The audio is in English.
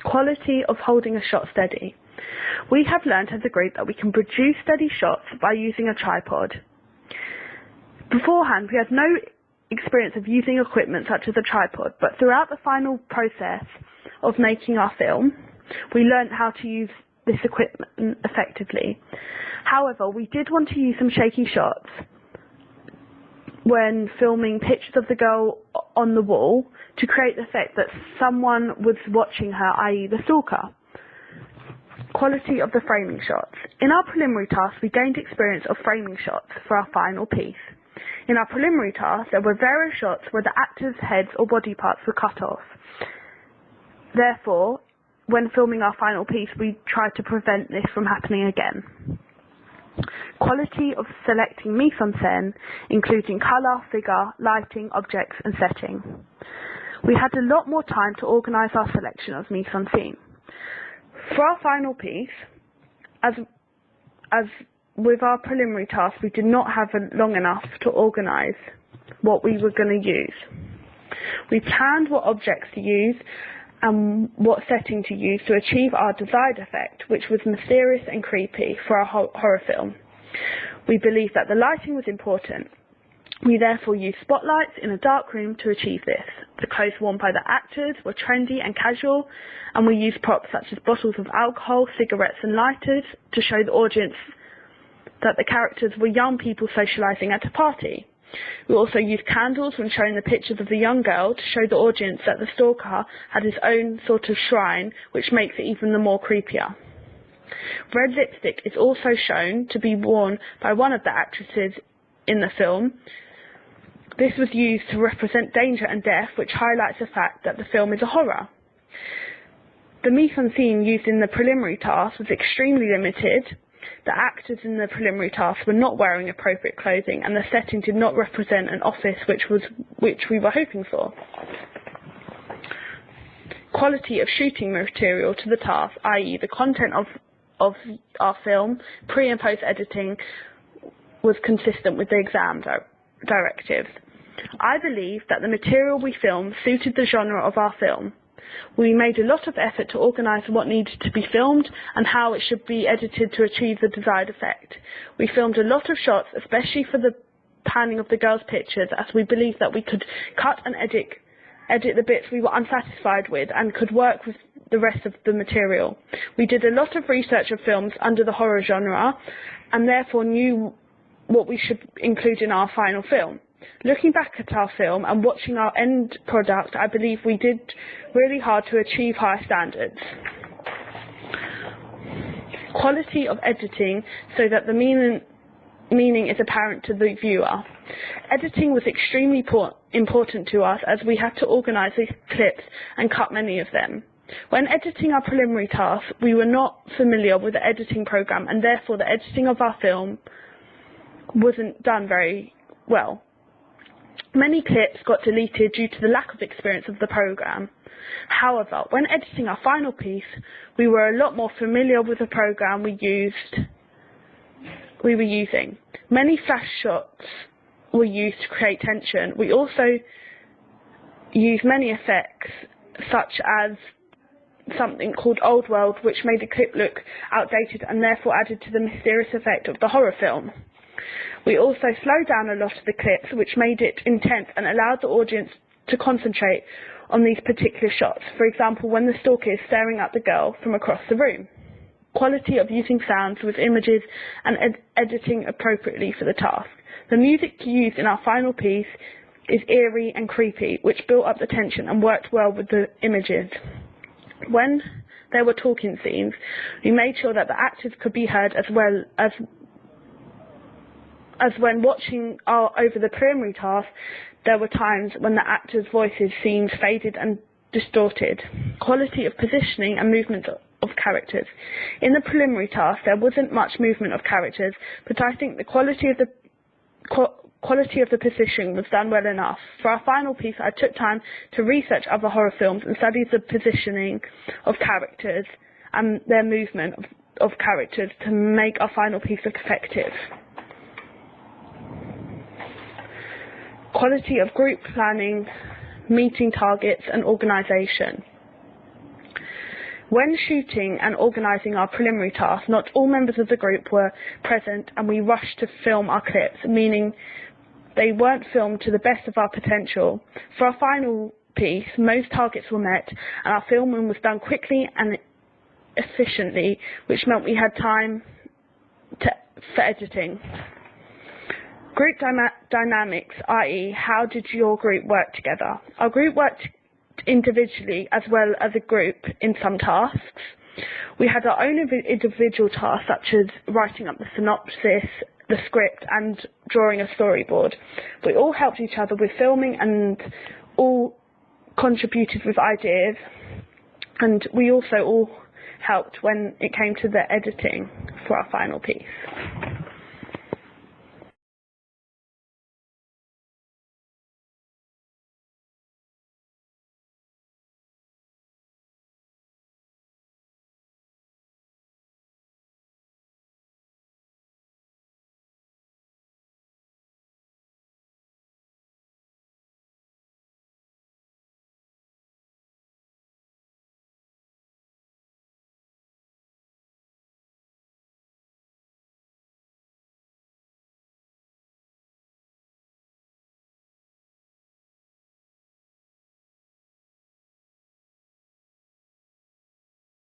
Quality of holding a shot steady. We have learned as a group that we can produce steady shots by using a tripod. Beforehand, we had no experience of using equipment such as a tripod, but throughout the final process of making our film, we learned how to use this equipment effectively. However, we did want to use some shaky shots when filming pictures of the girl on the wall to create the effect that someone was watching her, i.e. the stalker. Quality of the framing shots. In our preliminary task, we gained experience of framing shots for our final piece. In our preliminary task, there were various shots where the actors' heads or body parts were cut off. Therefore, when filming our final piece, we tried to prevent this from happening again. Quality of selecting mise-en-scène, including colour, figure, lighting, objects and setting. We had a lot more time to organise our selection of mise-en-scène. For our final piece, as with our preliminary task, we did not have long enough to organise what we were going to use. We planned what objects to use and what setting to use to achieve our desired effect, which was mysterious and creepy for our horror film. We believed that the lighting was important. We therefore used spotlights in a dark room to achieve this. The clothes worn by the actors were trendy and casual, and we used props such as bottles of alcohol, cigarettes and lighters to show the audience that the characters were young people socialising at a party. We also used candles when showing the pictures of the young girl to show the audience that the stalker had his own sort of shrine, which makes it even the more creepier. Red lipstick is also shown to be worn by one of the actresses in the film. This was used to represent danger and death, which highlights the fact that the film is a horror. The mise-en-scène used in the preliminary task was extremely limited. The actors in the preliminary task were not wearing appropriate clothing, and the setting did not represent an office which we were hoping for. Quality of shooting material to the task, i.e. the content of our film, pre and post editing, was consistent with the exam directives. I believe that the material we filmed suited the genre of our film. We made a lot of effort to organise what needed to be filmed and how it should be edited to achieve the desired effect. We filmed a lot of shots, especially for the panning of the girls' pictures, as we believed that we could cut and edit the bits we were unsatisfied with and could work with the rest of the material. We did a lot of research of films under the horror genre and therefore knew what we should include in our final film. Looking back at our film and watching our end product, I believe we did really hard to achieve high standards. Quality of editing so that the meaning is apparent to the viewer. Editing was extremely important to us as we had to organise the clips and cut many of them. When editing our preliminary task, we were not familiar with the editing program and therefore the editing of our film wasn't done very well. Many clips got deleted due to the lack of experience of the program. However, when editing our final piece, we were a lot more familiar with the program we were using. Many flash shots were used to create tension. We also used many effects, such as something called Old World, which made the clip look outdated and therefore added to the mysterious effect of the horror film. We also slowed down a lot of the clips, which made it intense and allowed the audience to concentrate on these particular shots. For example, when the stalker is staring at the girl from across the room. Quality of using sounds with images and editing appropriately for the task. The music used in our final piece is eerie and creepy, which built up the tension and worked well with the images. When there were talking scenes, we made sure that the actors could be heard as well as when watching over the preliminary task, there were times when the actors' voices seemed faded and distorted. Quality of positioning and movement of characters. In the preliminary task, there wasn't much movement of characters, but I think the quality of the positioning was done well enough. For our final piece, I took time to research other horror films and study the positioning of characters and their movement of characters to make our final piece look effective. Quality of group planning, meeting targets and organisation. When shooting and organising our preliminary tasks, not all members of the group were present and we rushed to film our clips, meaning they weren't filmed to the best of our potential. For our final piece, most targets were met and our filming was done quickly and efficiently, which meant we had time for editing. Group dynamics, i.e. how did your group work together? Our group worked individually as well as a group in some tasks. We had our own individual tasks such as writing up the synopsis, the script and drawing a storyboard. We all helped each other with filming and all contributed with ideas, and we also all helped when it came to the editing for our final piece.